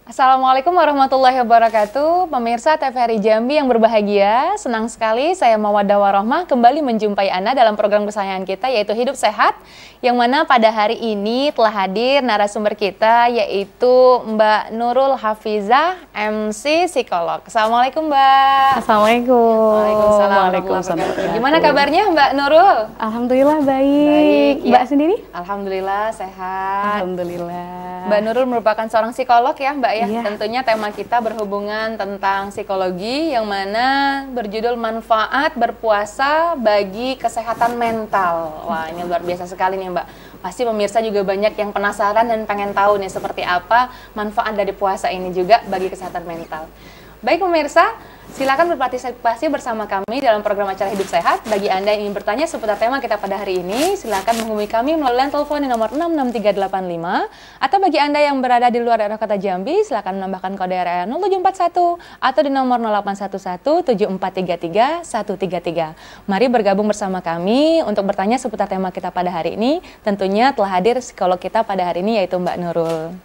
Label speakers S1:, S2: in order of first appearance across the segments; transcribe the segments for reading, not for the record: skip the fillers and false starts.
S1: Assalamualaikum warahmatullahi wabarakatuh. Pemirsa TVRI Jambi yang berbahagia, senang sekali saya Mawaddah Warohmah kembali menjumpai Anda dalam program kesayangan kita yaitu Hidup Sehat, yang mana pada hari ini telah hadir narasumber kita yaitu Mbak Nurul Hafizah, MC Psikolog. Assalamualaikum Mbak.
S2: Assalamualaikum.
S1: Waalaikumsalam. Gimana kabarnya Mbak Nurul?
S2: Alhamdulillah baik. Mbak sendiri?
S1: Alhamdulillah sehat.
S2: Alhamdulillah.
S1: Mbak Nurul merupakan seorang psikolog ya Mbak ya.
S2: Iya.
S1: Tentunya tema kita berhubungan tentang psikologi yang mana berjudul manfaat berpuasa bagi kesehatan mental. Wah, ini luar biasa sekali nih Mbak. Pasti pemirsa juga banyak yang penasaran dan pengen tahu nih seperti apa manfaat dari puasa ini juga bagi kesehatan mental. Baik pemirsa, silakan berpartisipasi bersama kami dalam program acara Hidup Sehat. Bagi Anda yang ingin bertanya seputar tema kita pada hari ini, silakan menghubungi kami melalui line telepon di nomor 66385. Atau bagi Anda yang berada di luar daerah kota Jambi, silakan menambahkan kode area 0741 atau di nomor 08117433 133. Mari bergabung bersama kami untuk bertanya seputar tema kita pada hari ini. Tentunya telah hadir psikolog kita pada hari ini yaitu Mbak Nurul.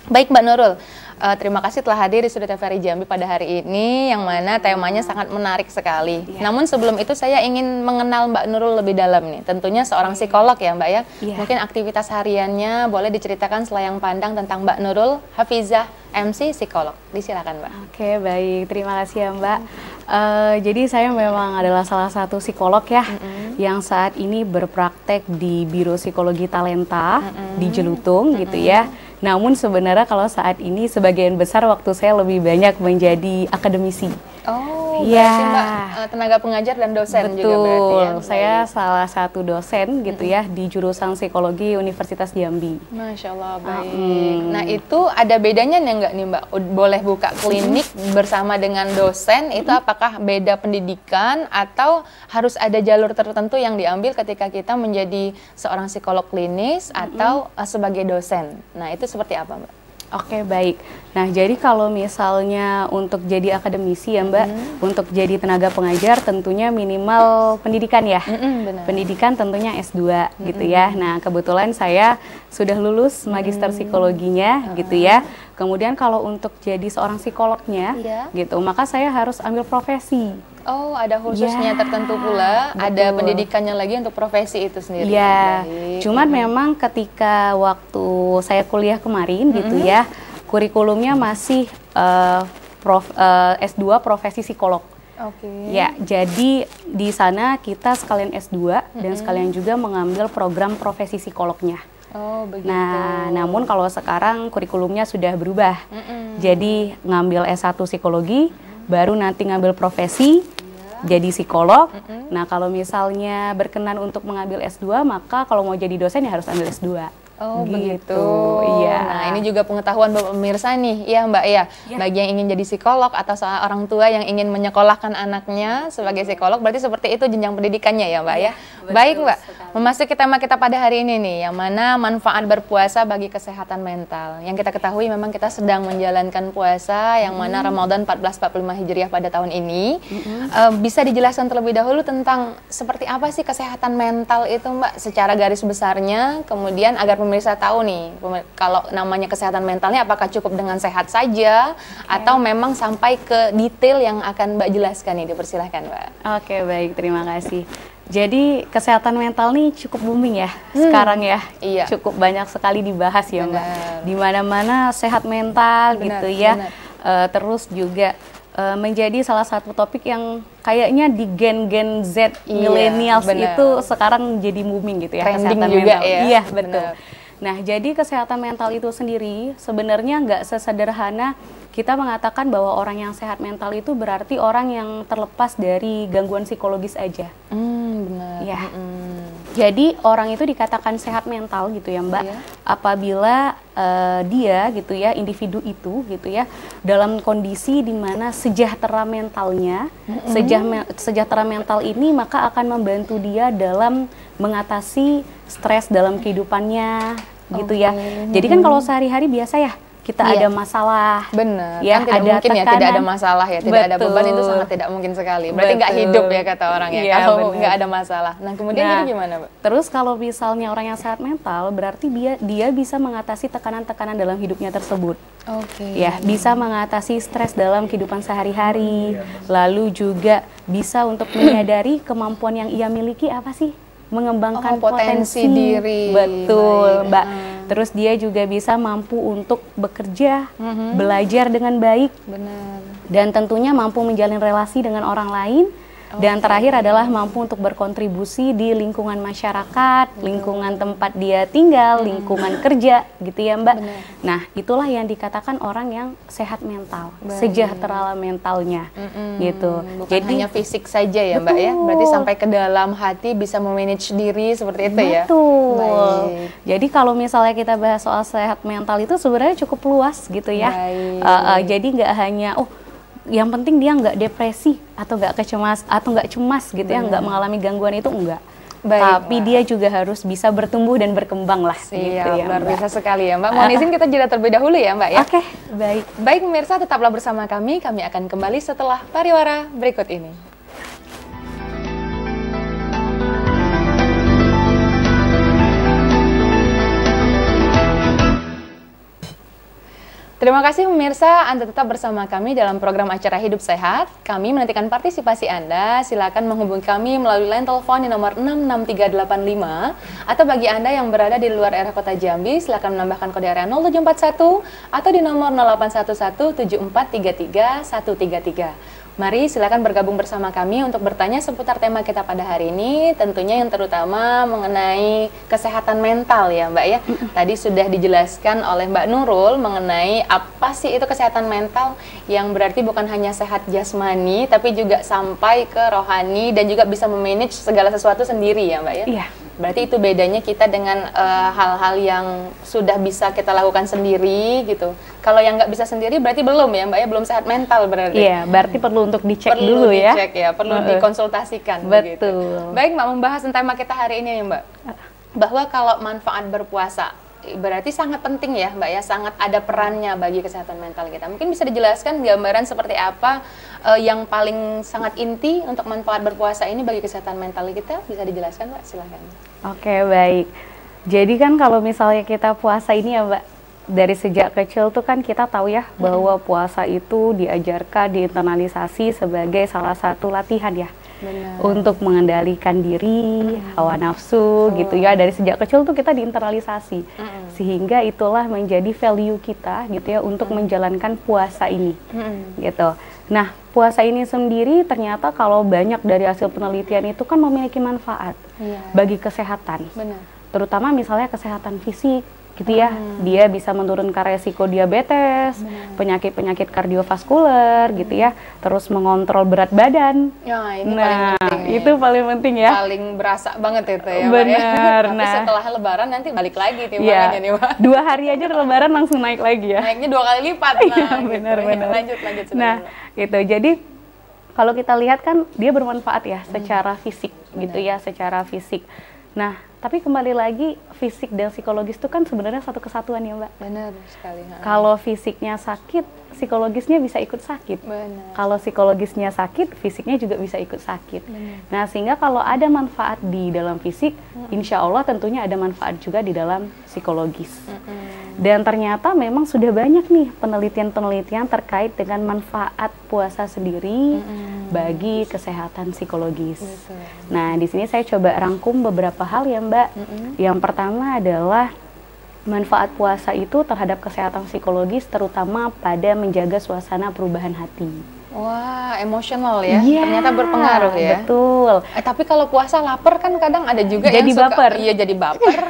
S1: Baik Mbak Nurul, terima kasih telah hadir di Studio TVRI Jambi pada hari ini, yang mana temanya sangat menarik sekali. Namun sebelum itu saya ingin mengenal Mbak Nurul lebih dalam nih. Tentunya seorang psikolog ya Mbak ya. Mungkin aktivitas hariannya boleh diceritakan selayang pandang tentang Mbak Nurul Hafizah, MC Psikolog. Disilakan Mbak.
S2: Oke, baik. Terima kasih ya Mbak. Jadi saya memang adalah salah satu psikolog ya, yang saat ini berpraktek di Biro Psikologi Talenta di Jelutung gitu ya. Namun sebenarnya kalau saat ini sebagian besar waktu saya lebih banyak menjadi akademisi.
S1: Oh,
S2: ya.
S1: Berarti Mbak tenaga pengajar dan dosen.
S2: Betul.
S1: Juga berarti ya?
S2: Saya salah satu dosen gitu ya di jurusan psikologi Universitas Jambi.
S1: Masya Allah, baik. Nah itu ada bedanya nggak nih Mbak? Boleh buka klinik bersama dengan dosen, itu apakah beda pendidikan atau harus ada jalur tertentu yang diambil ketika kita menjadi seorang psikolog klinis atau sebagai dosen? Nah itu seperti apa Mbak?
S2: Oke, baik. Nah, jadi kalau misalnya untuk jadi akademisi ya Mbak, untuk jadi tenaga pengajar tentunya minimal pendidikan ya.
S1: Benar.
S2: Pendidikan tentunya S2 gitu ya. Nah, kebetulan saya sudah lulus magister psikologinya gitu ya. Kemudian kalau untuk jadi seorang psikolognya gitu, maka saya harus ambil profesi.
S1: Oh, ada khususnya tertentu pula,
S2: betul.
S1: ada pendidikannya lagi untuk profesi itu sendiri.
S2: Iya, cuman memang ketika waktu saya kuliah kemarin gitu ya, kurikulumnya masih S2 profesi psikolog.
S1: Oke.
S2: Ya, jadi di sana kita sekalian S2 dan sekalian juga mengambil program profesi psikolognya.
S1: Oh, begitu.
S2: Nah, namun kalau sekarang kurikulumnya sudah berubah. Jadi ngambil S1 psikologi, baru nanti ngambil profesi jadi psikolog. Nah, kalau misalnya berkenan untuk mengambil S2, maka kalau mau jadi dosen ya harus ambil S2.
S1: Oh,
S2: gitu.
S1: begitu.
S2: Iya.
S1: Nah, ini juga pengetahuan Bapak pemirsa nih, ya Mbak ya. Bagi yang ingin jadi psikolog atau orang tua yang ingin menyekolahkan anaknya sebagai psikolog, berarti seperti itu jenjang pendidikannya ya Mbak ya. Baik Mbak, memasuki tema kita pada hari ini nih, yang mana manfaat berpuasa bagi kesehatan mental. Yang kita ketahui memang kita sedang menjalankan puasa, yang mana Ramadan 1445 Hijriah pada tahun ini. Bisa dijelaskan terlebih dahulu tentang seperti apa sih kesehatan mental itu Mbak, secara garis besarnya, kemudian agar pemirsa tahu nih, kalau namanya kesehatan mentalnya apakah cukup dengan sehat saja atau memang sampai ke detail yang akan Mbak jelaskan nih, dipersilahkan Mbak.
S2: Oke, baik, terima kasih. Jadi kesehatan mental nih cukup booming ya sekarang ya, cukup banyak sekali dibahas ya Mbak. Di mana-mana sehat mental gitu ya, terus juga menjadi salah satu topik yang kayaknya di gen Z millennials itu sekarang jadi booming gitu ya.
S1: Trending
S2: kesehatan
S1: juga
S2: mental.
S1: ya.
S2: Iya, betul. Nah, jadi kesehatan mental itu sendiri sebenarnya nggak sesederhana kita mengatakan bahwa orang yang sehat mental itu berarti orang yang terlepas dari gangguan psikologis aja.
S1: Benar.
S2: Ya. Jadi orang itu dikatakan sehat mental gitu ya Mbak, apabila dia gitu ya, individu itu gitu ya, dalam kondisi di mana sejahtera mentalnya, sejahtera mental ini maka akan membantu dia dalam mengatasi stres dalam kehidupannya gitu ya. Jadi kan kalau sehari-hari biasa ya, kita ada masalah.
S1: Benar. Ya, kan tidak ada mungkin tekanan. Ya tidak ada masalah ya, tidak ada beban itu sangat tidak mungkin sekali. Berarti nggak hidup ya kata orang ya, kalau nggak ada masalah. Nah kemudian jadi gimana, Mbak?
S2: Terus kalau misalnya orang yang sehat mental, berarti dia bisa mengatasi tekanan-tekanan dalam hidupnya tersebut. Ya, bisa mengatasi stres dalam kehidupan sehari-hari. Lalu juga bisa untuk menyadari kemampuan yang ia miliki apa sih? Mengembangkan potensi diri. Betul, Mbak. Terus dia juga bisa mampu untuk bekerja, belajar dengan baik.
S1: Benar.
S2: Dan tentunya mampu menjalin relasi dengan orang lain. Dan terakhir adalah mampu untuk berkontribusi di lingkungan masyarakat, lingkungan tempat dia tinggal, lingkungan kerja, gitu ya Mbak.
S1: Benar.
S2: Nah, itulah yang dikatakan orang yang sehat mental, sejahtera mentalnya, gitu.
S1: Bukan jadi hanya fisik saja ya Mbak ya, berarti sampai ke dalam hati bisa memanage diri seperti itu ya.
S2: Betul. Jadi kalau misalnya kita bahas soal sehat mental itu sebenarnya cukup luas gitu ya. Jadi nggak hanya yang penting dia nggak depresi atau nggak cemas gitu ya, nggak mengalami gangguan itu enggak. Tapi dia juga harus bisa bertumbuh dan berkembang lah. Gitu ya,
S1: luar biasa sekali ya Mbak. Mohon izin kita jeda terlebih dahulu ya Mbak ya.
S2: Oke, baik.
S1: Baik pemirsa, tetaplah bersama kami akan kembali setelah pariwara berikut ini. Terima kasih pemirsa, Anda tetap bersama kami dalam program acara Hidup Sehat. Kami menantikan partisipasi Anda. Silakan menghubungi kami melalui line telepon di nomor 66385, atau bagi Anda yang berada di luar area kota Jambi, silakan menambahkan kode area 0741 atau di nomor 0811743333. Mari silakan bergabung bersama kami untuk bertanya seputar tema kita pada hari ini, tentunya yang terutama mengenai kesehatan mental ya Mbak ya. Tadi sudah dijelaskan oleh Mbak Nurul mengenai apa sih itu kesehatan mental, yang berarti bukan hanya sehat jasmani tapi juga sampai ke rohani dan juga bisa memanage segala sesuatu sendiri ya Mbak ya.
S2: Iya.
S1: Berarti itu bedanya kita dengan hal-hal yang sudah bisa kita lakukan sendiri gitu. Kalau yang nggak bisa sendiri berarti belum ya Mbak ya, belum sehat mental berarti.
S2: Iya, berarti perlu untuk dicek dulu ya.
S1: Perlu dicek ya, perlu dikonsultasikan.
S2: Betul.
S1: Begitu. Baik Mbak, membahas tema kita hari ini ya Mbak. Bahwa kalau manfaat berpuasa, berarti sangat penting ya Mbak ya, sangat ada perannya bagi kesehatan mental kita. Mungkin bisa dijelaskan gambaran seperti apa yang paling sangat inti untuk manfaat berpuasa ini bagi kesehatan mental kita, bisa dijelaskan Mbak? Silahkan.
S2: Oke, baik. Jadi kan kalau misalnya kita puasa ini ya Mbak, dari sejak kecil tuh kan kita tahu ya bahwa puasa itu diajarkan, diinternalisasi sebagai salah satu latihan ya.
S1: Benar.
S2: Untuk mengendalikan diri, hawa nafsu gitu ya. Dari sejak kecil tuh kita diinternalisasi, sehingga itulah menjadi value kita gitu ya untuk menjalankan puasa ini gitu. Nah, puasa ini sendiri ternyata kalau banyak dari hasil penelitian itu kan memiliki manfaat bagi kesehatan.
S1: Benar.
S2: Terutama misalnya kesehatan fisik gitu ya, dia bisa menurunkan resiko diabetes, penyakit-penyakit kardiovaskuler gitu ya, terus mengontrol berat badan.
S1: Ya, ini paling penting.
S2: Itu paling penting ya.
S1: Paling berasa banget itu ya.
S2: Benar.
S1: Tapi setelah Lebaran nanti balik lagi timbangannya nih Mbak.
S2: 2 hari aja Lebaran langsung naik lagi ya.
S1: Naiknya 2 kali lipat.
S2: Iya, benar.
S1: Lanjut.
S2: Nah, itu jadi kalau kita lihat kan dia bermanfaat ya secara fisik gitu ya, secara fisik. Nah, tapi kembali lagi fisik dan psikologis itu kan sebenarnya satu kesatuan ya Mbak.
S1: Benar sekali.
S2: Kalau fisiknya sakit, psikologisnya bisa ikut sakit.
S1: Benar.
S2: Kalau psikologisnya sakit, fisiknya juga bisa ikut sakit. Benar. Nah, sehingga kalau ada manfaat di dalam fisik, insya Allah tentunya ada manfaat juga di dalam psikologis. Dan ternyata memang sudah banyak nih penelitian-penelitian terkait dengan manfaat puasa sendiri bagi kesehatan psikologis.
S1: Betul.
S2: Nah, di sini saya coba rangkum beberapa hal ya Mbak. Yang pertama adalah manfaat puasa itu terhadap kesehatan psikologis, terutama pada menjaga suasana perubahan hati.
S1: Wah, emosional ya, ternyata berpengaruh ya.
S2: Betul.
S1: Tapi kalau puasa lapar kan kadang ada juga
S2: jadi
S1: yang suka,
S2: baper.
S1: Iya jadi baper,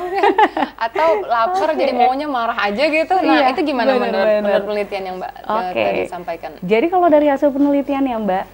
S1: atau lapar jadi maunya marah aja gitu. Nah itu gimana menurut penelitian yang Mbak tadi sampaikan?
S2: Jadi kalau dari hasil penelitian ya Mbak,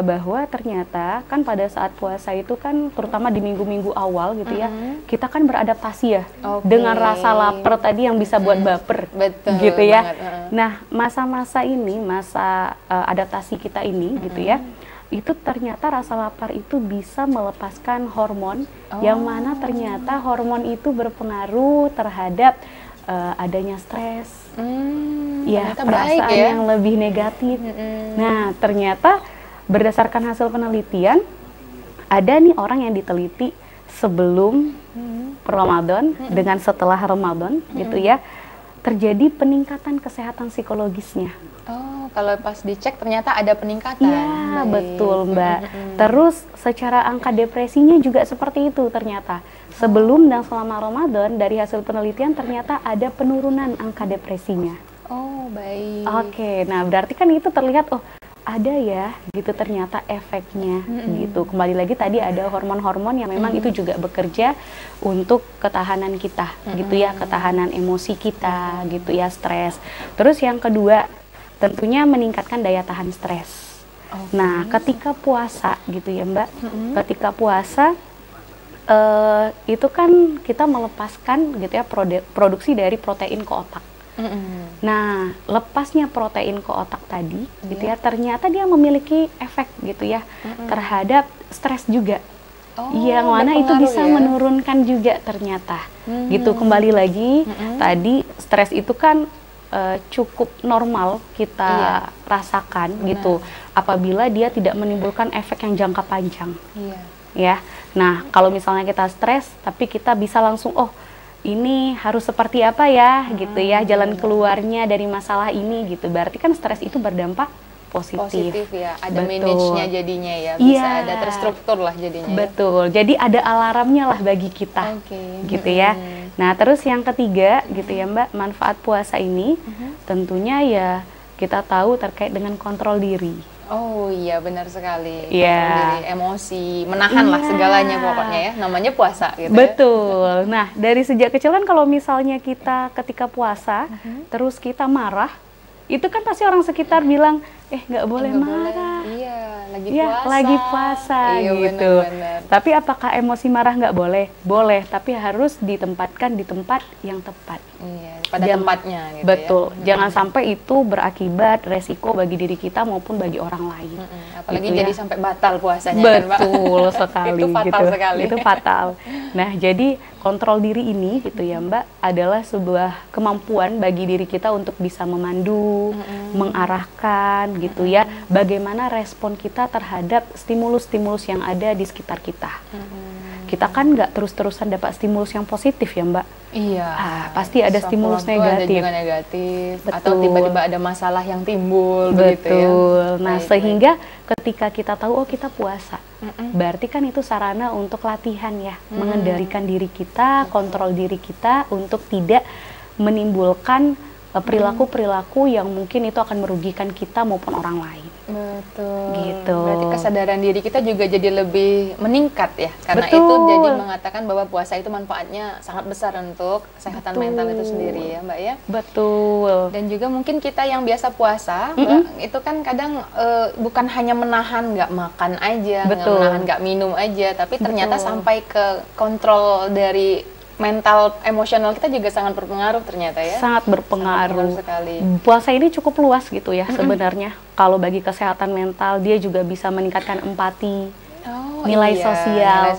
S2: bahwa ternyata kan pada saat puasa itu kan terutama di minggu-minggu awal gitu ya, kita kan beradaptasi ya dengan rasa lapar tadi yang bisa buat baper.
S1: Betul,
S2: gitu ya.
S1: Banget.
S2: Nah, masa-masa ini, masa adaptasi kita ini gitu ya, itu ternyata rasa lapar itu bisa melepaskan hormon yang mana ternyata hormon itu berpengaruh terhadap adanya stres, ya perasaan yang lebih negatif. Nah, ternyata berdasarkan hasil penelitian, ada nih orang yang diteliti sebelum Ramadan dengan setelah Ramadan gitu ya, terjadi peningkatan kesehatan psikologisnya.
S1: Oh, kalau pas dicek ternyata ada peningkatan.
S2: Ya, betul Mbak. Terus secara angka depresinya juga seperti itu ternyata. Sebelum dan selama Ramadan, dari hasil penelitian ternyata ada penurunan angka depresinya.
S1: Oh, baik.
S2: Oke, nah berarti kan itu terlihat, oh ada ya gitu ternyata efeknya gitu. Kembali lagi tadi ada hormon-hormon yang memang itu juga bekerja untuk ketahanan kita gitu ya, ketahanan emosi kita gitu ya, stres. Terus yang kedua tentunya meningkatkan daya tahan stres. Nah, ketika puasa gitu ya Mbak, ketika puasa itu kan kita melepaskan gitu ya produksi dari protein ke otak. Nah, lepasnya protein ke otak tadi, gitu ya, ternyata dia memiliki efek gitu ya terhadap stres juga. Yang mana itu bisa menurunkan juga ternyata. Gitu, kembali lagi tadi stres itu kan cukup normal kita rasakan gitu, apabila dia tidak menimbulkan efek yang jangka panjang. Ya, nah kalau misalnya kita stres, tapi kita bisa langsung, oh ini harus seperti apa ya gitu ya, jalan keluarnya dari masalah ini gitu. Berarti kan stres itu berdampak positif
S1: ya, ada manage-nya jadinya ya, bisa ada terstruktur lah jadinya.
S2: Betul, jadi ada alarmnya lah bagi kita gitu ya. Nah terus yang ketiga gitu ya Mbak, manfaat puasa ini tentunya ya kita tahu terkait dengan kontrol diri.
S1: Oh iya, benar sekali. Kontrol diri, emosi, menahan lah segalanya pokoknya ya, namanya puasa gitu.
S2: Betul. Nah, dari sejak kecil kan kalau misalnya kita ketika puasa, terus kita marah, itu kan pasti orang sekitar bilang, nggak boleh marah.
S1: Iya,
S2: lagi puasa gitu.
S1: Benar.
S2: Tapi apakah emosi marah nggak boleh? Boleh, tapi harus ditempatkan di tempat yang tepat.
S1: Iya, pada tempatnya gitu.
S2: Betul. Jangan sampai itu berakibat resiko bagi diri kita maupun bagi orang lain.
S1: Apalagi gitu jadi sampai batal puasanya.
S2: Betul kan, sekali.
S1: Itu fatal
S2: gitu.
S1: sekali.
S2: Itu fatal. Nah, jadi kontrol diri ini gitu ya Mbak, adalah sebuah kemampuan bagi diri kita untuk bisa memandu, mengarahkan gitu ya, bagaimana respon kita terhadap stimulus-stimulus yang ada di sekitar kita. Kita kan nggak terus-terusan dapat stimulus yang positif ya Mbak.
S1: Iya.
S2: Pasti ada stimulus negatif.
S1: Ada juga negatif.
S2: Betul.
S1: Atau tiba-tiba ada masalah yang timbul.
S2: Betul.
S1: Begitu ya.
S2: Nah, sehingga ketika kita tahu kita puasa, berarti kan itu sarana untuk latihan ya, mengendalikan diri kita, kontrol diri kita untuk tidak menimbulkan perilaku-perilaku yang mungkin itu akan merugikan kita maupun orang lain.
S1: Betul.
S2: Gitu.
S1: Berarti kesadaran diri kita juga jadi lebih meningkat ya, karena itu jadi mengatakan bahwa puasa itu manfaatnya sangat besar untuk kesehatan mental itu sendiri ya Mbak ya.
S2: Betul.
S1: Dan juga mungkin kita yang biasa puasa, Mbak, itu kan kadang bukan hanya menahan nggak makan aja, menahan nggak minum aja, tapi ternyata sampai ke kontrol dari mental, emosional kita juga sangat berpengaruh ternyata ya.
S2: Sangat berpengaruh
S1: sekali.
S2: Puasa ini cukup luas gitu ya sebenarnya. Kalau bagi kesehatan mental, dia juga bisa meningkatkan empati, nilai sosial.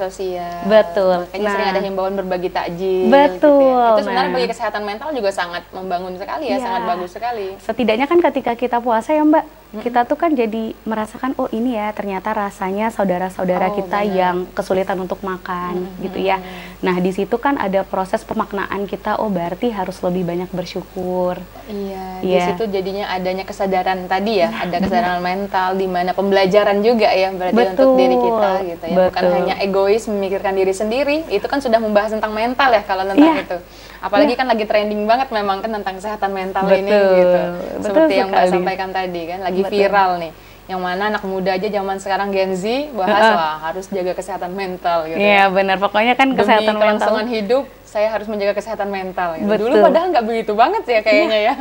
S2: Betul.
S1: Makanya sering ada himbauan berbagi takjil.
S2: Betul.
S1: Gitu ya. Itu sebenarnya bagi kesehatan mental juga sangat membangun sekali ya, sangat bagus sekali.
S2: Setidaknya kan ketika kita puasa ya Mbak, kita tuh kan jadi merasakan, oh ini ya ternyata rasanya saudara-saudara kita yang kesulitan untuk makan gitu ya. Nah di situ kan ada proses pemaknaan kita, oh berarti harus lebih banyak bersyukur.
S1: Iya, di situ jadinya adanya kesadaran tadi ya, ada kesadaran mental, di mana pembelajaran juga ya berarti untuk diri kita gitu ya. Bukan hanya egois memikirkan diri sendiri, itu kan sudah membahas tentang mental ya kalau tentang itu. Apalagi kan lagi trending banget memang kan tentang kesehatan mental ini gitu. Seperti yang Mbak sampaikan tadi kan, lagi viral nih. Yang mana anak muda aja zaman sekarang Gen Z bahas wah harus jaga kesehatan mental gitu.
S2: Iya benar, pokoknya kan kesehatan
S1: demi
S2: mental.
S1: kelangsungan hidup saya harus menjaga kesehatan mental gitu. Dulu padahal nggak begitu banget ya kayaknya ya.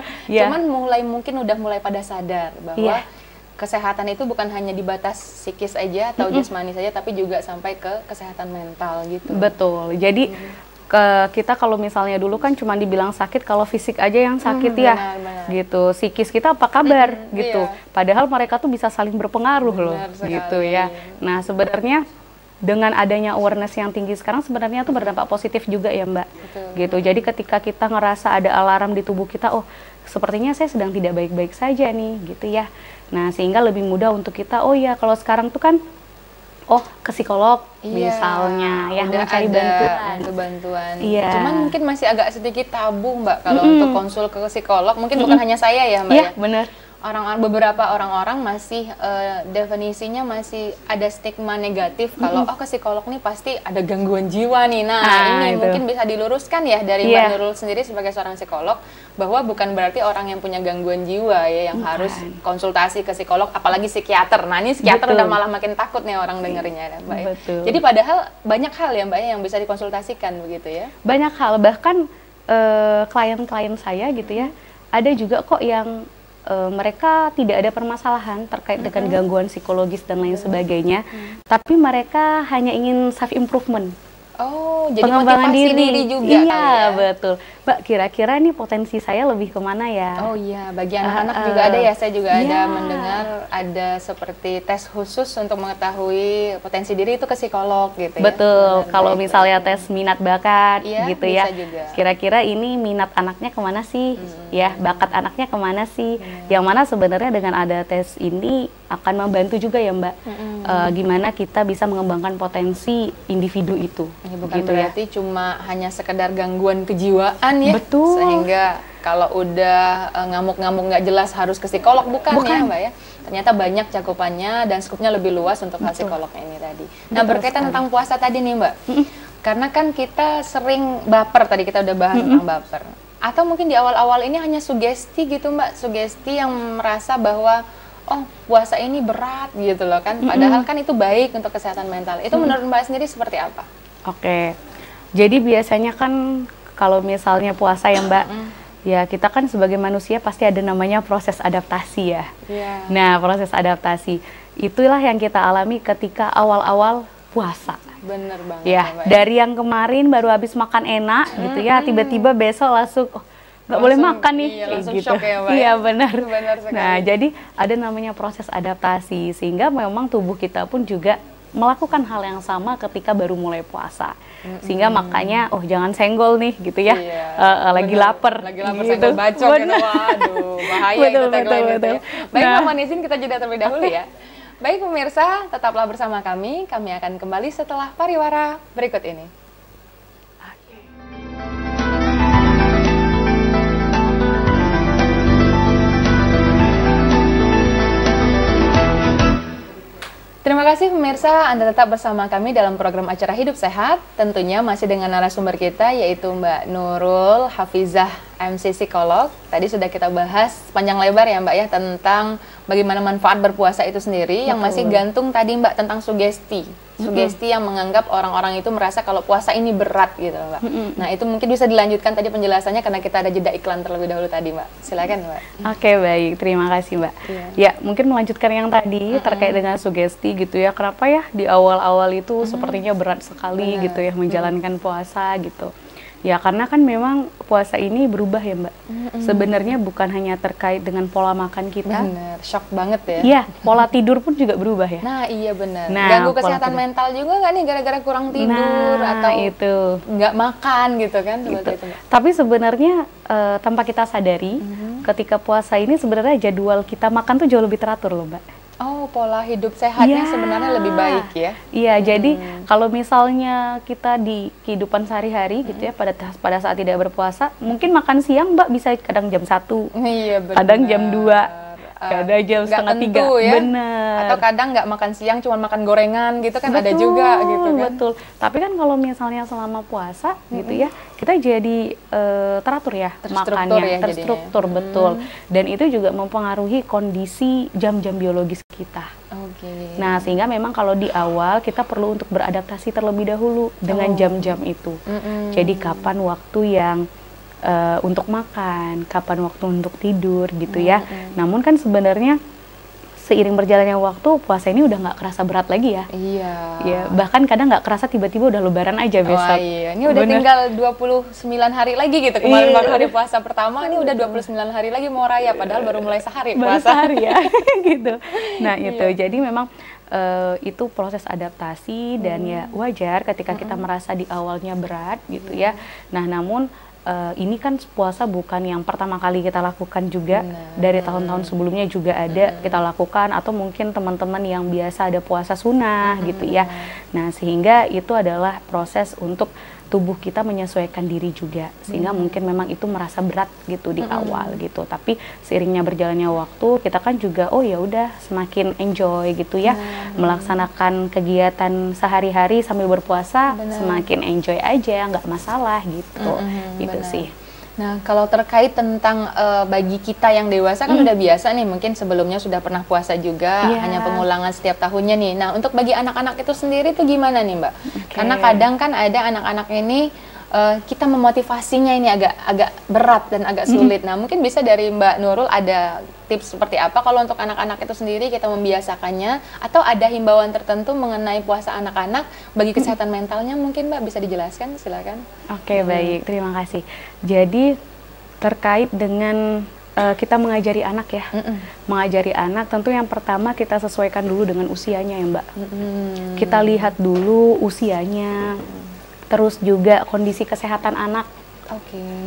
S1: Cuman mungkin udah mulai pada sadar bahwa kesehatan itu bukan hanya dibatas psikis aja atau jasmani saja, tapi juga sampai ke kesehatan mental gitu.
S2: Betul. Jadi kita kalau misalnya dulu kan cuma dibilang sakit kalau fisik aja yang sakit
S1: benar.
S2: gitu, psikis kita apa kabar gitu, padahal mereka tuh bisa saling berpengaruh loh gitu ya. Nah sebenarnya dengan adanya awareness yang tinggi sekarang sebenarnya tuh berdampak positif juga ya Mbak. Betul. Gitu. Jadi ketika kita ngerasa ada alarm di tubuh kita, oh sepertinya saya sedang tidak baik-baik saja nih, gitu ya. Nah sehingga lebih mudah untuk kita, oh ya kalau sekarang tuh kan, oh ke psikolog misalnya, ya mencari
S1: bantuan. Iya. Cuman mungkin masih agak sedikit tabu Mbak kalau untuk konsul ke psikolog. Mungkin bukan hanya saya ya Mbak.
S2: Iya benar.
S1: Beberapa orang-orang masih definisinya masih ada stigma negatif kalau ke psikolog nih pasti ada gangguan jiwa nih. Nah ini mungkin bisa diluruskan ya dari Mbak Nurul sendiri sebagai seorang psikolog bahwa bukan berarti orang yang punya gangguan jiwa ya yang harus konsultasi ke psikolog, apalagi psikiater. Nah ini psikiater udah malah makin takut nih orang dengerinnya ya Mbak.
S2: Betul.
S1: Jadi padahal banyak hal ya Mbak yang bisa dikonsultasikan begitu ya.
S2: Banyak hal, bahkan klien-klien saya gitu ya, ada juga kok yang mereka tidak ada permasalahan terkait dengan gangguan psikologis dan lain sebagainya, tapi mereka hanya ingin self improvement.
S1: Oh, jadi pengembangan diri juga.
S2: Iya, ya? Betul. Mbak, kira-kira nih potensi saya lebih kemana ya?
S1: Oh iya, bagi anak-anak juga ada ya. Saya juga ada mendengar ada seperti tes khusus untuk mengetahui potensi diri itu ke psikolog gitu ya.
S2: Betul. Kalau misalnya tes minat bakat gitu ya.
S1: Juga.
S2: Kira-kira ini minat anaknya kemana sih? Ya, bakat anaknya kemana sih? Yang mana sebenarnya dengan ada tes ini akan membantu juga ya Mbak. Gimana kita bisa mengembangkan potensi individu itu.
S1: Ya, bukan gitu berarti cuma hanya sekedar gangguan kejiwaan ya.
S2: Betul.
S1: Sehingga kalau udah ngamuk-ngamuk nggak jelas harus ke psikolog, bukan ya Mbak ya. Ternyata banyak cakupannya dan skupnya lebih luas untuk hal psikolog ini tadi. Nah berkaitan tentang puasa tadi nih Mbak. Karena kan kita sering baper, tadi kita udah bahas tentang baper. Atau mungkin di awal-awal ini hanya sugesti gitu Mbak. Sugesti yang merasa bahwa oh puasa ini berat gitu loh kan. Padahal kan itu baik untuk kesehatan mental. Itu menurut Mbak sendiri seperti apa?
S2: Oke, jadi biasanya kan kalau misalnya puasa ya Mbak, ya kita kan sebagai manusia pasti ada namanya proses adaptasi ya. Nah proses adaptasi itulah yang kita alami ketika awal-awal puasa.
S1: Bener banget
S2: ya, Mbak, dari yang kemarin baru habis makan enak gitu ya, tiba-tiba besok langsung nggak boleh makan nih,
S1: langsung
S2: gitu.
S1: Shock ya, Mbak.
S2: Iya benar.
S1: Sekali.
S2: Nah jadi ada namanya proses adaptasi sehingga memang tubuh kita pun juga melakukan hal yang sama ketika baru mulai puasa, sehingga makanya jangan senggol nih gitu ya, lagi lapar
S1: gitu. Senggol bacok gitu, waduh bahaya itu tagline gitu ya. Baik Mama Nizin, kita jeda terlebih dahulu ya. Baik pemirsa, tetaplah bersama kami akan kembali setelah pariwara berikut ini. Terima kasih pemirsa, Anda tetap bersama kami dalam program acara Hidup Sehat. Tentunya masih dengan narasumber kita yaitu Mbak Nurul Hafizah, MC Psikolog. Tadi sudah kita bahas panjang lebar ya Mbak ya tentang bagaimana manfaat berpuasa itu sendiri. Yang masih gantung tadi Mbak tentang sugesti. Sugesti yang menganggap orang-orang itu merasa kalau puasa ini berat gitu Mbak. Nah itu mungkin bisa dilanjutkan tadi penjelasannya karena kita ada jeda iklan terlebih dahulu tadi Mbak. Silakan Mbak.
S2: Oke baik, terima kasih Mbak. Ya mungkin melanjutkan yang tadi terkait dengan sugesti gitu ya. Kenapa ya di awal-awal itu sepertinya berat sekali gitu ya menjalankan puasa gitu. Ya karena kan memang puasa ini berubah ya Mbak. Sebenarnya bukan hanya terkait dengan pola makan kita.
S1: Bener, shock banget ya.
S2: Iya, pola tidur pun juga berubah ya.
S1: Nah iya benar. Ganggu kesehatan mental juga nggak nih gara-gara kurang tidur atau
S2: itu
S1: nggak makan gitu kan.
S2: Gitu. Itu, tapi sebenarnya tanpa kita sadari, ketika puasa ini sebenarnya jadwal kita makan tuh jauh lebih teratur loh Mbak.
S1: Oh, pola hidup sehatnya sebenarnya lebih baik ya?
S2: Iya, jadi kalau misalnya kita di kehidupan sehari-hari gitu ya, pada saat tidak berpuasa, mungkin makan siang Mbak bisa kadang jam 1, kadang jam 2, kadang jam setengah 3,
S1: ya?
S2: Bener.
S1: Atau kadang nggak makan siang, cuma makan gorengan gitu kan, ada juga gitu kan?
S2: Betul, tapi kan kalau misalnya selama puasa gitu ya, kita jadi teratur ya makannya, terstruktur betul. Dan itu juga mempengaruhi kondisi jam-jam biologis kita. Nah sehingga memang kalau di awal kita perlu untuk beradaptasi terlebih dahulu dengan jam-jam itu. Jadi kapan waktu yang untuk makan, kapan waktu untuk tidur gitu ya. Namun kan sebenarnya seiring berjalannya waktu puasa ini udah nggak kerasa berat lagi ya.
S1: Iya.
S2: Ya, bahkan kadang nggak kerasa tiba-tiba udah lebaran aja besok.
S1: Iya. Ini udah tinggal 29 hari lagi gitu. Kemarin baru hari puasa pertama, ini udah 29 hari lagi mau raya padahal baru mulai sehari puasa.
S2: Baru sehari ya gitu. Nah, itu. Jadi memang itu proses adaptasi dan ya wajar ketika kita merasa di awalnya berat gitu ya. Nah, namun ini kan puasa bukan yang pertama kali kita lakukan juga. Dari tahun-tahun sebelumnya juga ada kita lakukan, atau mungkin teman-teman yang biasa ada puasa sunnah gitu ya. Nah, sehingga itu adalah proses untuk tubuh kita menyesuaikan diri juga, sehingga mungkin memang itu merasa berat gitu di awal gitu. Tapi seiringnya berjalannya waktu, kita kan juga oh ya udah semakin enjoy gitu ya, melaksanakan kegiatan sehari-hari sambil berpuasa, semakin enjoy aja, nggak masalah gitu. Gitu sih.
S1: Nah, kalau terkait tentang bagi kita yang dewasa kan udah biasa nih, mungkin sebelumnya sudah pernah puasa juga, hanya pengulangan setiap tahunnya nih. Nah, untuk bagi anak-anak itu sendiri tuh gimana nih, Mbak? Karena kadang kan ada anak-anak ini kita memotivasinya ini agak berat dan agak sulit. Nah, mungkin bisa dari Mbak Nurul ada tips seperti apa kalau untuk anak-anak itu sendiri kita membiasakannya, atau ada himbauan tertentu mengenai puasa anak-anak bagi kesehatan mentalnya, mungkin Mbak bisa dijelaskan, silakan.
S2: Oke, baik, terima kasih. Jadi terkait dengan kita mengajari anak ya, mengajari anak tentu yang pertama kita sesuaikan dulu dengan usianya ya Mbak. Kita lihat dulu usianya, terus juga kondisi kesehatan anak.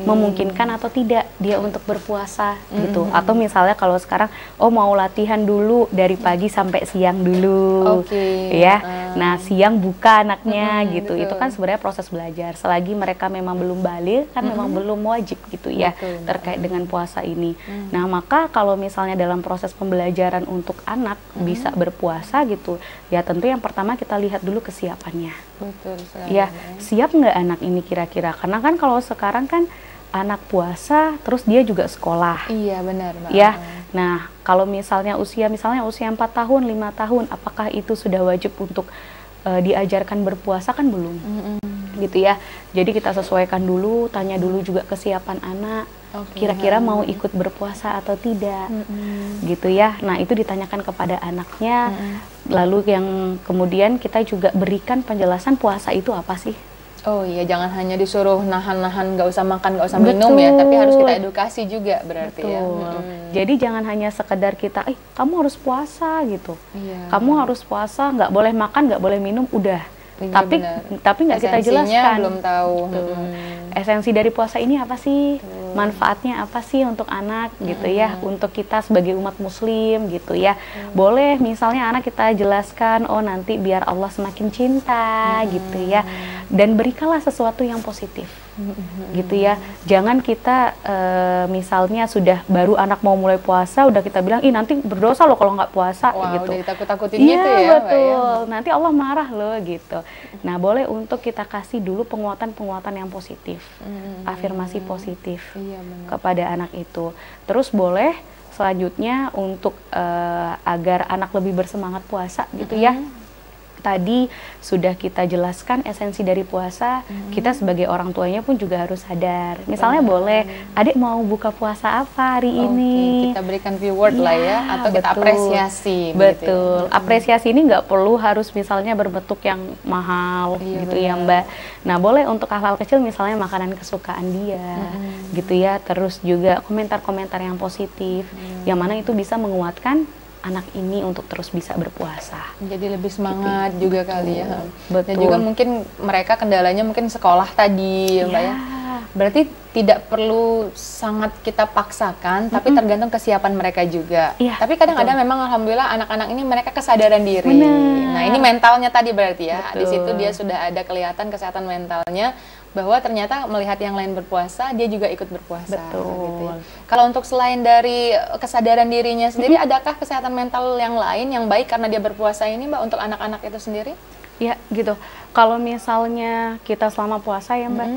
S2: Memungkinkan atau tidak dia untuk berpuasa gitu, atau misalnya kalau sekarang mau latihan dulu dari pagi sampai siang dulu ya, nah siang buka anaknya gitu, itu kan sebenarnya proses belajar. Selagi mereka memang belum balik kan memang belum wajib gitu ya terkait dengan puasa ini. Nah, maka kalau misalnya dalam proses pembelajaran untuk anak bisa berpuasa gitu ya, tentu yang pertama kita lihat dulu kesiapannya. Ya, siap nggak anak ini kira-kira, karena kan kalau sekarang kan anak puasa terus dia juga sekolah.
S1: Iya, benar Mbak.
S2: Ya, nah kalau misalnya usia 4 tahun, 5 tahun, apakah itu sudah wajib untuk diajarkan berpuasa? Kan belum. Gitu ya, jadi kita sesuaikan dulu, tanya dulu juga kesiapan anak, kira-kira mau ikut berpuasa atau tidak, gitu ya. Nah, itu ditanyakan kepada anaknya, lalu yang kemudian kita juga berikan penjelasan puasa itu apa sih.
S1: Oh iya, jangan hanya disuruh nahan-nahan, nggak usah makan, nggak usah minum ya, tapi harus kita edukasi juga berarti ya.
S2: Jadi jangan hanya sekedar kita, kamu harus puasa gitu, kamu harus puasa, nggak boleh makan, nggak boleh minum, udah. Tapi nggak kita jelaskan,
S1: belum tahu
S2: esensi dari puasa ini apa sih, manfaatnya apa sih untuk anak gitu ya, untuk kita sebagai umat muslim gitu ya. Boleh misalnya anak kita jelaskan, oh nanti biar Allah semakin cinta gitu ya, dan berikanlah sesuatu yang positif gitu ya. Jangan kita misalnya sudah baru anak mau mulai puasa udah kita bilang, nanti berdosa loh kalau nggak puasa. Gitu.
S1: Udah ditakut-takutin gitu ya.
S2: Betul, nanti Allah marah loh gitu. Nah, boleh untuk kita kasih dulu penguatan-penguatan yang positif, afirmasi positif kepada anak itu. Terus boleh selanjutnya untuk agar anak lebih bersemangat puasa gitu ya. Tadi sudah kita jelaskan esensi dari puasa, kita sebagai orang tuanya pun juga harus sadar. Misalnya boleh, adik mau buka puasa apa hari ini?
S1: Kita berikan reward lah ya, atau kita apresiasi.
S2: Betul, apresiasi ini nggak perlu harus misalnya berbentuk yang mahal gitu ya Mbak. Nah, boleh untuk hal-hal kecil, misalnya makanan kesukaan dia gitu ya. Terus juga komentar-komentar yang positif, yang mana itu bisa menguatkan anak ini untuk terus bisa berpuasa.
S1: Jadi lebih semangat juga kali ya. Dan juga mungkin mereka kendalanya mungkin sekolah tadi Mbak ya. Berarti tidak perlu sangat kita paksakan, tapi tergantung kesiapan mereka juga. Tapi kadang-kadang memang alhamdulillah anak-anak ini mereka kesadaran diri. Nah, ini mentalnya tadi berarti ya. Di situ dia sudah ada kelihatan kesehatan mentalnya, bahwa ternyata melihat yang lain berpuasa, dia juga ikut berpuasa. Gitu ya. Kalau untuk selain dari kesadaran dirinya sendiri, adakah kesehatan mental yang lain yang baik karena dia berpuasa ini Mbak, untuk anak-anak itu sendiri?
S2: Ya gitu, kalau misalnya kita selama puasa ya Mbak,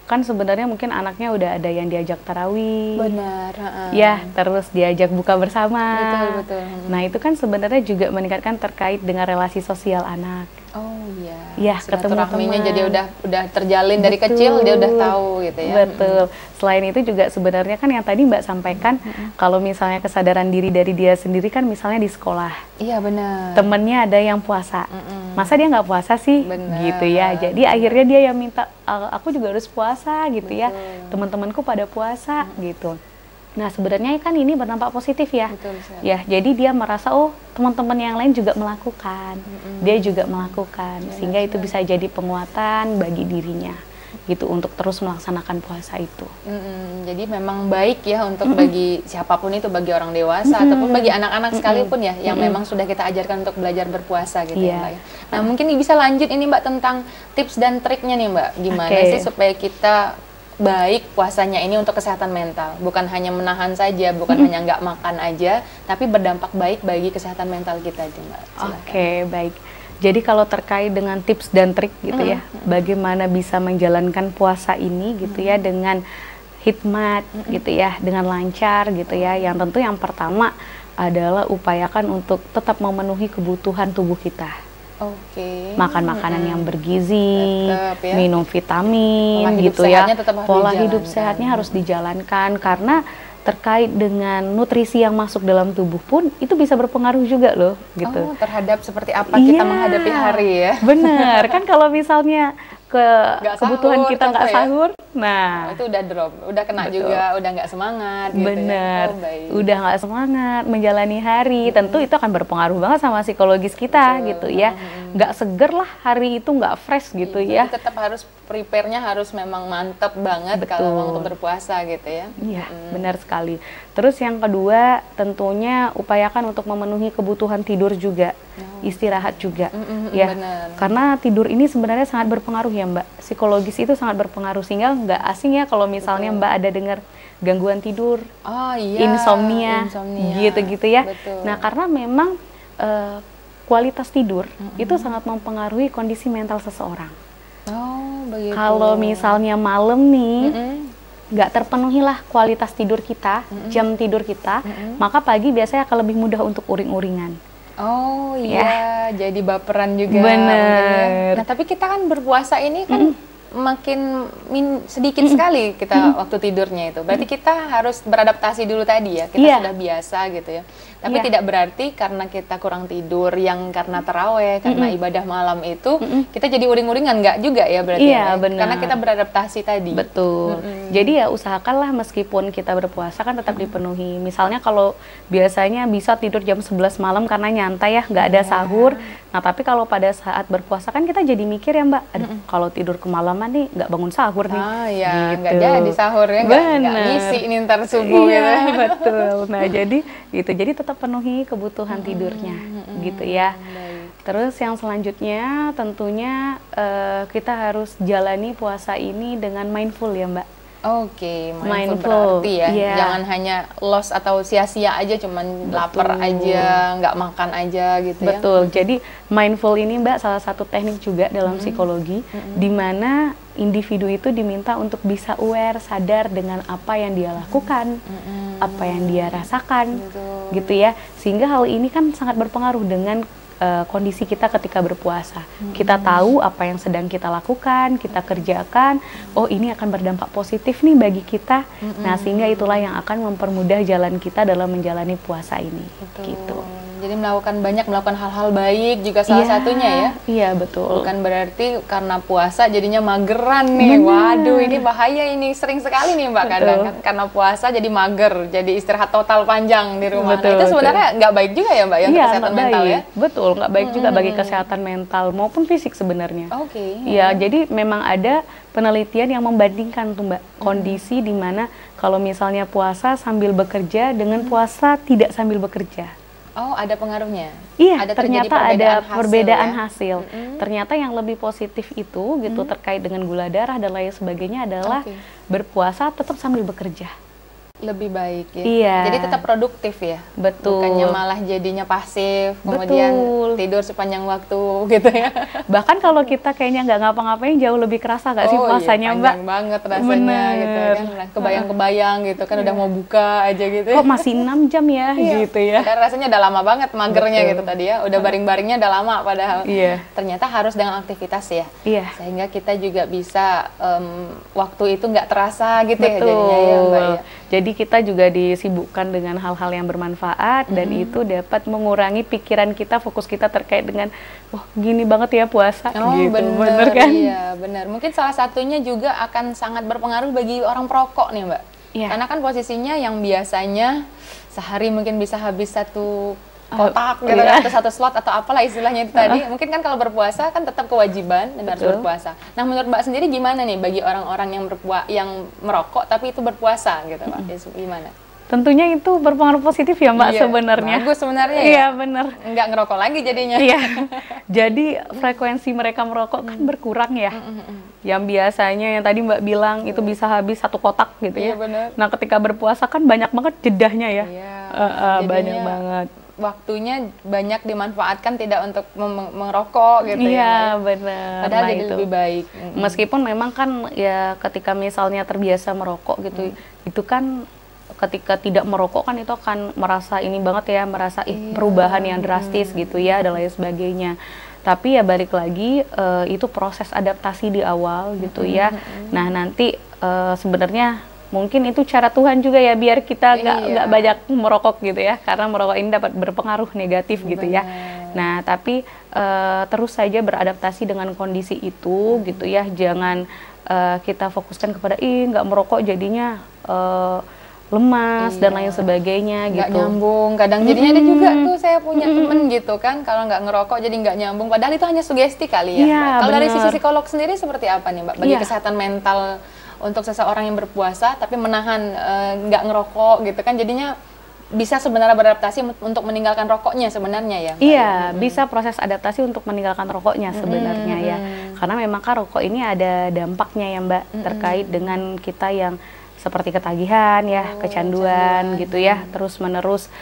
S2: kan sebenarnya mungkin anaknya udah ada yang diajak tarawih.
S1: Benar.
S2: Ya, terus diajak buka bersama.
S1: Betul.
S2: Nah, itu kan sebenarnya juga meningkatkan terkait dengan relasi sosial anak.
S1: Oh iya.
S2: Ya, ketemu
S1: teman. Jadi udah terjalin dari kecil, dia udah tahu gitu ya.
S2: Betul. Selain itu juga sebenarnya kan yang tadi Mbak sampaikan, kalau misalnya kesadaran diri dari dia sendiri kan misalnya di sekolah.
S1: Iya benar.
S2: Temennya ada yang puasa, masa dia nggak puasa sih? Gitu ya. Jadi akhirnya dia yang minta, aku juga harus puasa gitu ya. Teman-temanku pada puasa gitu. Nah, sebenarnya kan ini berdampak positif ya.
S1: Betul,
S2: ya, jadi dia merasa oh, teman-teman yang lain juga melakukan. Dia juga melakukan sehingga itu bisa jadi penguatan bagi dirinya gitu untuk terus melaksanakan puasa itu.
S1: Jadi memang baik ya untuk bagi siapapun itu, bagi orang dewasa ataupun bagi anak-anak sekalipun ya yang memang sudah kita ajarkan untuk belajar berpuasa gitu ya Mbak. Nah, mungkin bisa lanjut ini Mbak tentang tips dan triknya nih Mbak. Gimana sih supaya kita baik puasanya ini untuk kesehatan mental, bukan hanya menahan saja, bukan hanya nggak makan aja, tapi berdampak baik bagi kesehatan mental kita aja Mbak.
S2: Oke, baik. Jadi kalau terkait dengan tips dan trik gitu ya, bagaimana bisa menjalankan puasa ini gitu ya dengan hikmat gitu ya, dengan lancar gitu ya. Yang tentu yang pertama adalah upayakan untuk tetap memenuhi kebutuhan tubuh kita. Makan makanan yang bergizi, minum vitamin gitu ya. Pola hidup sehatnya harus dijalankan karena terkait dengan nutrisi yang masuk dalam tubuh pun itu bisa berpengaruh juga loh gitu.
S1: Terhadap seperti apa kita menghadapi hari ya.
S2: Bener, kan kalau misalnya kebutuhan kita nggak sahur, nah
S1: itu udah drop, udah kena juga, udah nggak semangat gitu.
S2: Bener, udah nggak semangat menjalani hari, tentu itu akan berpengaruh banget sama psikologis kita gitu ya. Nggak seger lah hari itu, nggak fresh gitu ya.
S1: Jadi tetap harus prepare-nya harus memang mantep banget kalau untuk berpuasa gitu ya.
S2: Iya, benar sekali. Terus yang kedua tentunya upayakan untuk memenuhi kebutuhan tidur juga, istirahat juga ya. Karena tidur ini sebenarnya sangat berpengaruh ya Mbak, psikologis itu sangat berpengaruh sehingga nggak asing ya kalau misalnya Mbak ada dengar gangguan tidur, insomnia. Gitu-gitu ya. Nah karena memang kualitas tidur itu sangat mempengaruhi kondisi mental seseorang. Kalau misalnya malam nih nggak terpenuhi lah kualitas tidur kita, jam tidur kita, maka pagi biasanya akan lebih mudah untuk uring-uringan.
S1: Jadi baperan juga.
S2: Bener.
S1: Nah tapi kita kan berpuasa ini kan makin sedikit sekali kita waktu tidurnya itu. Berarti kita harus beradaptasi dulu tadi ya. Kita sudah biasa gitu ya. Tapi tidak berarti karena kita kurang tidur yang karena taraweh, karena ibadah malam itu kita jadi uring-uringan, nggak juga ya berarti ya?
S2: Benar.
S1: Karena kita beradaptasi tadi.
S2: Betul. Jadi ya usahakanlah meskipun kita berpuasa kan tetap dipenuhi. Misalnya kalau biasanya bisa tidur jam 11 malam karena nyantai ya, nggak ada sahur. Nah tapi kalau pada saat berpuasa kan kita jadi mikir ya Mbak, aduh kalau tidur kemalaman nih nggak bangun sahur nih.
S1: Gitu. Nggak jadi sahurnya, nggak ngisi ini ntar subuh gitu.
S2: Betul. Nah jadi gitu, jadi tetap penuhi kebutuhan tidurnya gitu ya. Terus yang selanjutnya tentunya kita harus jalani puasa ini dengan mindful ya Mbak.
S1: Mindful berarti ya, jangan hanya loss atau sia-sia aja, cuman lapar aja, nggak makan aja gitu ya.
S2: Betul, jadi mindful ini Mbak salah satu teknik juga dalam psikologi, di mana individu itu diminta untuk bisa aware, sadar dengan apa yang dia lakukan, apa yang dia rasakan, gitu ya. Sehingga hal ini kan sangat berpengaruh dengan kondisi kita ketika berpuasa. Kita tahu apa yang sedang kita lakukan, kita kerjakan, oh ini akan berdampak positif nih bagi kita. Nah sehingga itulah yang akan mempermudah jalan kita dalam menjalani puasa ini. Gitu.
S1: Jadi melakukan hal-hal baik juga salah satunya ya.
S2: Iya betul.
S1: Bukan berarti karena puasa jadinya mageran nih. Waduh ini bahaya, ini sering sekali nih Mbak kadang kan. Karena puasa jadi mager, jadi istirahat total panjang di rumah. Nah, itu sebenarnya nggak baik juga ya Mbak ya untuk kesehatan mental ya.
S2: Betul, nggak baik juga bagi kesehatan mental maupun fisik sebenarnya. Iya, jadi memang ada penelitian yang membandingkan tuh Mbak kondisi di mana kalau misalnya puasa sambil bekerja dengan puasa tidak sambil bekerja.
S1: Ada pengaruhnya?
S2: Iya, ternyata ada perbedaan hasil. Ternyata yang lebih positif itu gitu terkait dengan gula darah dan lain sebagainya adalah berpuasa tetap sambil bekerja.
S1: Lebih baik ya.
S2: Iya.
S1: Jadi tetap produktif ya.
S2: Betul.
S1: Bukannya malah jadinya pasif, kemudian tidur sepanjang waktu gitu ya.
S2: Bahkan kalau kita kayaknya nggak ngapa-ngapain jauh lebih kerasa nggak sih puasanya Mbak?
S1: Panjang banget rasanya gitu kan. Kebayang-kebayang gitu kan udah mau buka aja gitu.
S2: Kok masih 6 jam ya gitu ya.
S1: Padahal rasanya udah lama banget magernya gitu tadi ya. Udah baring-baringnya udah lama padahal. Ternyata harus dengan aktivitas ya. Sehingga kita juga bisa waktu itu nggak terasa gitu ya jadinya ya Mbak ya.
S2: Jadi kita juga disibukkan dengan hal-hal yang bermanfaat dan itu dapat mengurangi pikiran kita, fokus kita terkait dengan wah gini banget ya puasa gitu.
S1: Bener kan? Iya benar. Mungkin salah satunya juga akan sangat berpengaruh bagi orang perokok nih Mbak. Karena kan posisinya yang biasanya sehari mungkin bisa habis satu kotak gitu kan, atau satu slot atau apalah istilahnya itu tadi. Mungkin kan kalau berpuasa kan tetap kewajiban dan harus berpuasa. Nah, menurut Mbak sendiri gimana nih bagi orang-orang yang merokok tapi itu berpuasa gitu, Pak? Gimana?
S2: Tentunya itu berpengaruh positif ya, Mbak, sebenarnya.
S1: Bagus sebenarnya ya.
S2: Iya, benar.
S1: Nggak ngerokok lagi jadinya.
S2: Iya. Jadi frekuensi mereka merokok kan berkurang ya. Yang biasanya yang tadi Mbak bilang itu bisa habis satu kotak gitu ya.
S1: Bener.
S2: Nah, ketika berpuasa kan banyak banget jedahnya ya. Banyak banget.
S1: Waktunya banyak dimanfaatkan tidak untuk merokok gitu ya.
S2: Iya, benar.
S1: Padahal jadi lebih baik.
S2: Meskipun memang kan ya ketika misalnya terbiasa merokok gitu, itu kan ketika tidak merokok kan itu akan merasa ini banget ya, merasa perubahan yang drastis gitu ya dan lain sebagainya. Tapi ya balik lagi itu proses adaptasi di awal gitu ya. Nah, nanti sebenarnya mungkin itu cara Tuhan juga ya biar kita nggak banyak merokok gitu ya, karena merokok ini dapat berpengaruh negatif gitu ya. Nah, tapi terus saja beradaptasi dengan kondisi itu gitu ya. Jangan kita fokuskan kepada nggak merokok jadinya lemas dan lain sebagainya gitu.
S1: Nggak nyambung, kadang jadinya ada juga tuh saya punya temen gitu kan, kalau nggak ngerokok jadi nggak nyambung, padahal itu hanya sugesti kali ya. Kalau dari sisi psikolog sendiri seperti apa nih Mbak, bagi kesehatan mental untuk seseorang yang berpuasa tapi menahan nggak ngerokok gitu kan, jadinya bisa sebenarnya beradaptasi untuk meninggalkan rokoknya sebenarnya ya Mbak?
S2: Iya, bisa proses adaptasi untuk meninggalkan rokoknya sebenarnya ya. Karena memang kan rokok ini ada dampaknya ya Mbak, terkait dengan kita yang seperti ketagihan ya, kecanduan gitu ya, terus menerus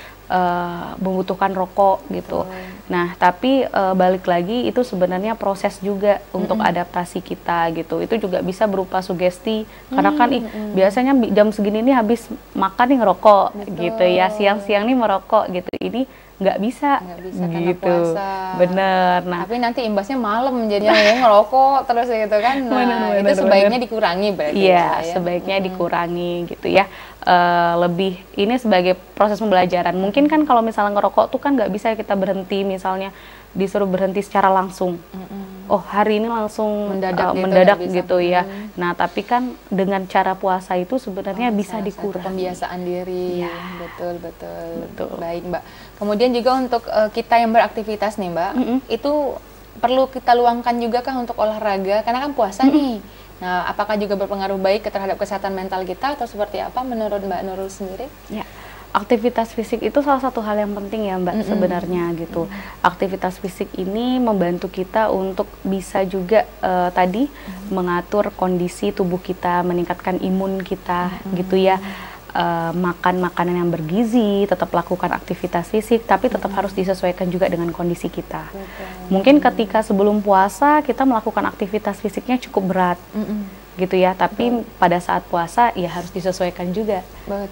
S2: membutuhkan rokok gitu. Nah, tapi balik lagi itu sebenarnya proses juga untuk adaptasi kita gitu. Itu juga bisa berupa sugesti, karena kan biasanya jam segini nih habis makan nih ngerokok gitu ya, siang-siang nih merokok gitu. Ini nggak bisa gitu. Bener. Nah,
S1: tapi nanti imbasnya malam jadinya ngerokok terus gitu kan. Nah, itu sebaiknya dikurangi berarti.
S2: Iya, sebaiknya dikurangi gitu ya. Lebih ini sebagai proses pembelajaran. Mungkin kan kalau misalnya ngerokok tuh kan nggak bisa kita berhenti, misalnya disuruh berhenti secara langsung. Oh, hari ini langsung mendadak gitu ya. Nah, tapi kan dengan cara puasa itu sebenarnya bisa dikurangi.
S1: Pembiasaan diri. Ya. Betul. Baik, Mbak. Kemudian juga untuk kita yang beraktivitas nih, Mbak, itu perlu kita luangkan juga kah untuk olahraga? Karena kan puasa nih. Nah, apakah juga berpengaruh baik terhadap kesehatan mental kita atau seperti apa menurut Mbak Nurul sendiri?
S2: Ya. Aktivitas fisik itu salah satu hal yang penting ya Mbak sebenarnya gitu. Aktivitas fisik ini membantu kita untuk bisa juga tadi mengatur kondisi tubuh kita, meningkatkan imun kita gitu ya. Makan makanan yang bergizi, tetap lakukan aktivitas fisik, tapi tetap harus disesuaikan juga dengan kondisi kita. Mungkin ketika sebelum puasa kita melakukan aktivitas fisiknya cukup berat. Gitu ya, tapi pada saat puasa ya harus disesuaikan juga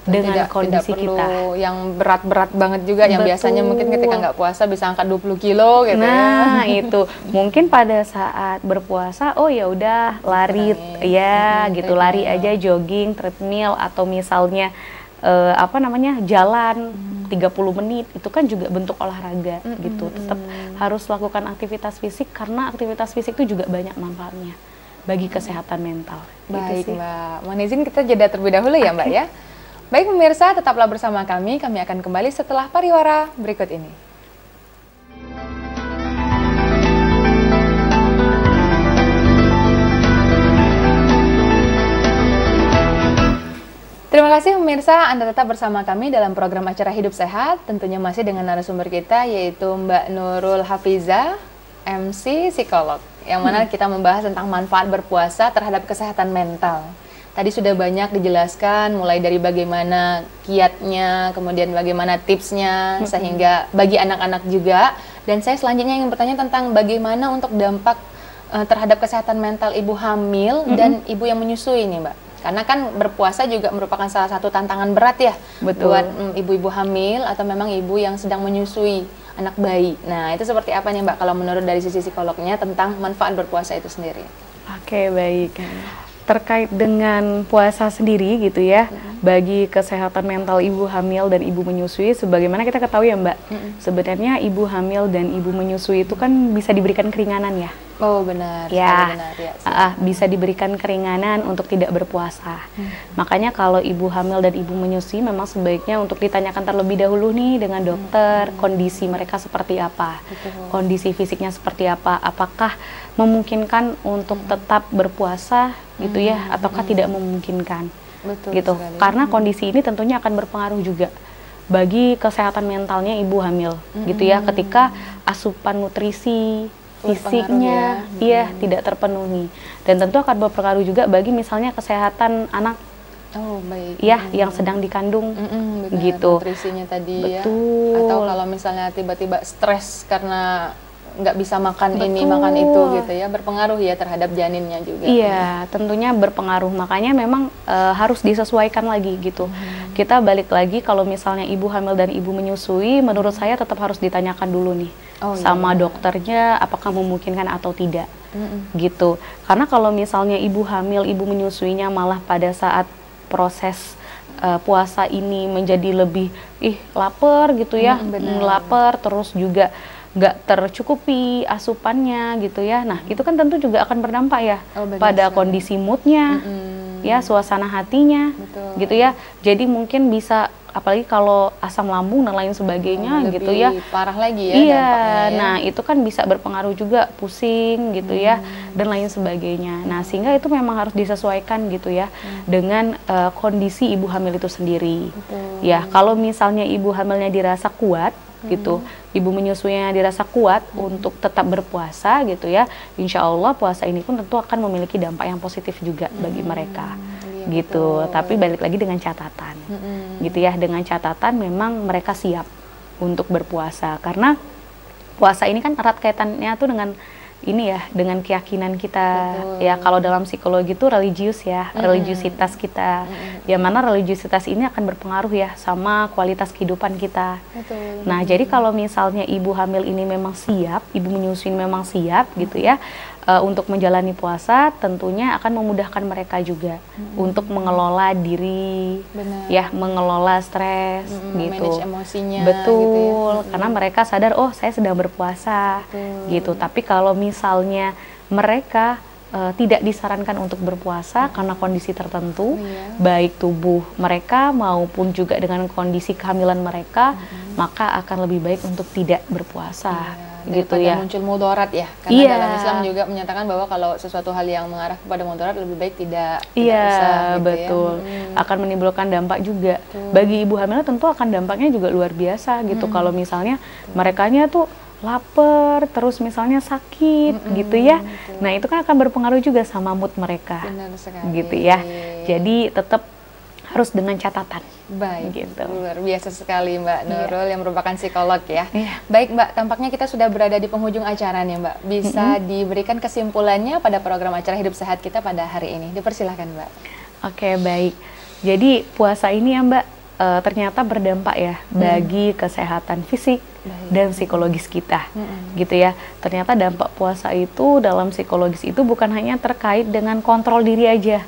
S2: dengan kondisi
S1: tidak perlu
S2: kita.
S1: Yang berat-berat banget juga, yang biasanya mungkin ketika nggak puasa bisa angkat 20 kilo gitu.
S2: Nah, itu mungkin pada saat berpuasa, oh ya udah lari gitu, lari aja, jogging, treadmill, atau misalnya jalan 30 menit, itu kan juga bentuk olahraga gitu. Tetap harus lakukan aktivitas fisik, karena aktivitas fisik itu juga banyak manfaatnya bagi kesehatan mental.
S1: Baik gitu Mbak, mohon izin kita jeda terlebih dahulu ya Mbak ya. Baik pemirsa, tetaplah bersama kami akan kembali setelah pariwara berikut ini. Terima kasih pemirsa, Anda tetap bersama kami dalam program acara Hidup Sehat, tentunya masih dengan narasumber kita yaitu Mbak Nurul Hafizah, MC psikolog, yang mana kita membahas tentang manfaat berpuasa terhadap kesehatan mental. Tadi sudah banyak dijelaskan, mulai dari bagaimana kiatnya, kemudian bagaimana tipsnya, sehingga bagi anak-anak juga. Dan saya selanjutnya ingin bertanya tentang bagaimana untuk dampak terhadap kesehatan mental ibu hamil dan ibu yang menyusui nih Mbak. Karena kan berpuasa juga merupakan salah satu tantangan berat ya buat ibu-ibu hamil atau memang ibu yang sedang menyusui anak bayi. Nah, itu seperti apa nih Mbak kalau menurut dari sisi psikolognya tentang manfaat berpuasa itu sendiri?
S2: Oke, baik. Terkait dengan puasa sendiri gitu ya, bagi kesehatan mental ibu hamil dan ibu menyusui, sebagaimana kita ketahui ya Mbak, sebenarnya ibu hamil dan ibu menyusui itu kan bisa diberikan keringanan ya.
S1: Oh benar,
S2: ya,
S1: benar ya.
S2: Bisa diberikan keringanan untuk tidak berpuasa. Makanya kalau ibu hamil dan ibu menyusui memang sebaiknya untuk ditanyakan terlebih dahulu nih dengan dokter kondisi mereka seperti apa, kondisi fisiknya seperti apa, apakah memungkinkan untuk tetap berpuasa gitu ya, ataukah tidak memungkinkan. Gitu. Karena kondisi ini tentunya akan berpengaruh juga bagi kesehatan mentalnya ibu hamil gitu ya, ketika asupan nutrisi fisiknya tidak terpenuhi, dan tentu akan berpengaruh juga bagi misalnya kesehatan anak yang sedang dikandung gitu.
S1: Nutrisinya tadi atau kalau misalnya tiba-tiba stres karena nggak bisa makan ini makan itu gitu ya, berpengaruh ya terhadap janinnya juga.
S2: Iya, tentunya berpengaruh, makanya memang harus disesuaikan lagi gitu. Kita balik lagi, kalau misalnya ibu hamil dan ibu menyusui, menurut saya tetap harus ditanyakan dulu nih sama dokternya apakah memungkinkan atau tidak gitu. Karena kalau misalnya ibu hamil, ibu menyusuinya malah pada saat proses puasa ini menjadi lebih lapar gitu ya, lapar terus juga nggak tercukupi asupannya gitu ya. Nah itu kan tentu juga akan berdampak ya pada kondisi moodnya, ya suasana hatinya, gitu ya. Jadi mungkin bisa, apalagi kalau asam lambung dan lain sebagainya gitu ya,
S1: parah lagi ya.
S2: Iya, nah itu kan bisa berpengaruh juga, pusing gitu ya, dan lain sebagainya. Nah sehingga itu memang harus disesuaikan gitu ya dengan kondisi ibu hamil itu sendiri. Ya kalau misalnya ibu hamilnya dirasa kuat gitu, ibu menyusuinya dirasa kuat untuk tetap berpuasa gitu ya, insya Allah puasa ini pun tentu akan memiliki dampak yang positif juga bagi mereka gitu. Tapi balik lagi dengan catatan gitu ya, dengan catatan memang mereka siap untuk berpuasa, karena puasa ini kan erat kaitannya tuh dengan ini ya, dengan keyakinan kita. Ya kalau dalam psikologi itu religius ya, religiusitas kita. Yang mana religiusitas ini akan berpengaruh ya sama kualitas kehidupan kita. Nah jadi kalau misalnya ibu hamil ini memang siap, ibu menyusui memang siap gitu ya, untuk menjalani puasa, tentunya akan memudahkan mereka juga untuk mengelola diri, ya mengelola stres gitu,
S1: manage emosinya.
S2: Betul,
S1: gitu ya.
S2: Karena mereka sadar, oh saya sedang berpuasa gitu. Tapi kalau misalnya mereka tidak disarankan untuk berpuasa karena kondisi tertentu, baik tubuh mereka maupun juga dengan kondisi kehamilan mereka, maka akan lebih baik untuk tidak berpuasa. Gitu ya,
S1: muncul mudarat ya, karena dalam Islam juga menyatakan bahwa kalau sesuatu hal yang mengarah kepada mudarat lebih baik tidak usah, gitu
S2: betul ya. Akan menimbulkan dampak juga bagi ibu hamil, tentu akan dampaknya juga luar biasa gitu. Kalau misalnya merekanya tuh lapar terus misalnya sakit gitu ya, nah itu kan akan berpengaruh juga sama mood mereka.
S1: Benar sekali.
S2: Gitu ya, jadi tetap harus dengan catatan.
S1: Baik,
S2: gitu.
S1: Luar biasa sekali Mbak Nurul yang merupakan psikolog ya. Baik Mbak, tampaknya kita sudah berada di penghujung acara nih Mbak. Bisa diberikan kesimpulannya pada program acara Hidup Sehat kita pada hari ini. Dipersilahkan Mbak.
S2: Oke, baik. Jadi puasa ini ya Mbak, ternyata berdampak ya bagi kesehatan fisik dan psikologis kita, gitu ya. Ternyata dampak puasa itu dalam psikologis itu bukan hanya terkait dengan kontrol diri aja,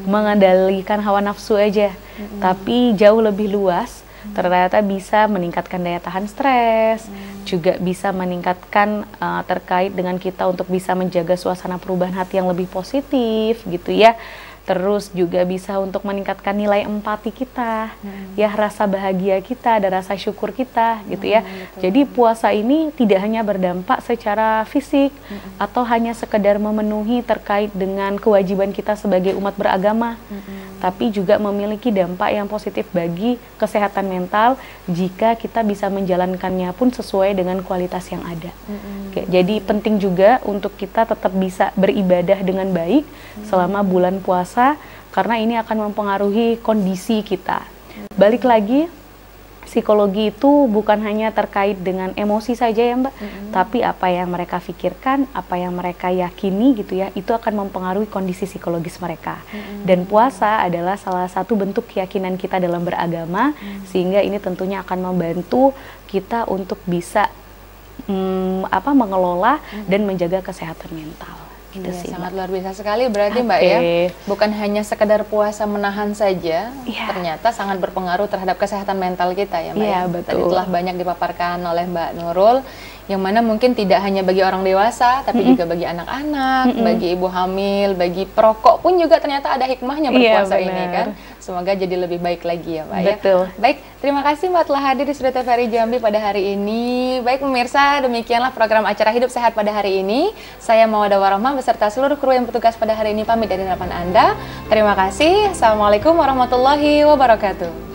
S2: mengendalikan hawa nafsu aja, tapi jauh lebih luas. Ternyata bisa meningkatkan daya tahan stres, juga bisa meningkatkan terkait dengan kita untuk bisa menjaga suasana perubahan hati yang lebih positif, gitu ya. Terus juga bisa untuk meningkatkan nilai empati kita, ya rasa bahagia kita, ada rasa syukur kita, gitu ya. Jadi puasa ini tidak hanya berdampak secara fisik atau hanya sekedar memenuhi terkait dengan kewajiban kita sebagai umat beragama, tapi juga memiliki dampak yang positif bagi kesehatan mental jika kita bisa menjalankannya pun sesuai dengan kualitas yang ada. Jadi penting juga untuk kita tetap bisa beribadah dengan baik selama bulan puasa, karena ini akan mempengaruhi kondisi kita. Balik lagi, psikologi itu bukan hanya terkait dengan emosi saja ya Mbak, tapi apa yang mereka pikirkan, apa yang mereka yakini gitu ya, itu akan mempengaruhi kondisi psikologis mereka. Dan puasa adalah salah satu bentuk keyakinan kita dalam beragama, sehingga ini tentunya akan membantu kita untuk bisa mengelola dan menjaga kesehatan mental. Gitu sih,
S1: sangat luar biasa sekali berarti Mbak ya. Bukan hanya sekedar puasa menahan saja, ternyata sangat berpengaruh terhadap kesehatan mental kita ya Mbak ya.
S2: Betul.
S1: Tadi telah banyak dipaparkan oleh Mbak Nurul yang mana mungkin tidak hanya bagi orang dewasa, tapi juga bagi anak-anak, bagi ibu hamil, bagi perokok pun juga ternyata ada hikmahnya berpuasa ini kan. Semoga jadi lebih baik lagi ya Mbak.
S2: Betul.
S1: Ya. Baik, terima kasih Mbak telah hadir di Studio TVRI Jambi pada hari ini. Baik pemirsa, demikianlah program acara Hidup Sehat pada hari ini. Saya Maudah Warohmah beserta seluruh kru yang bertugas pada hari ini pamit dari hadapan Anda. Terima kasih. Assalamualaikum warahmatullahi wabarakatuh.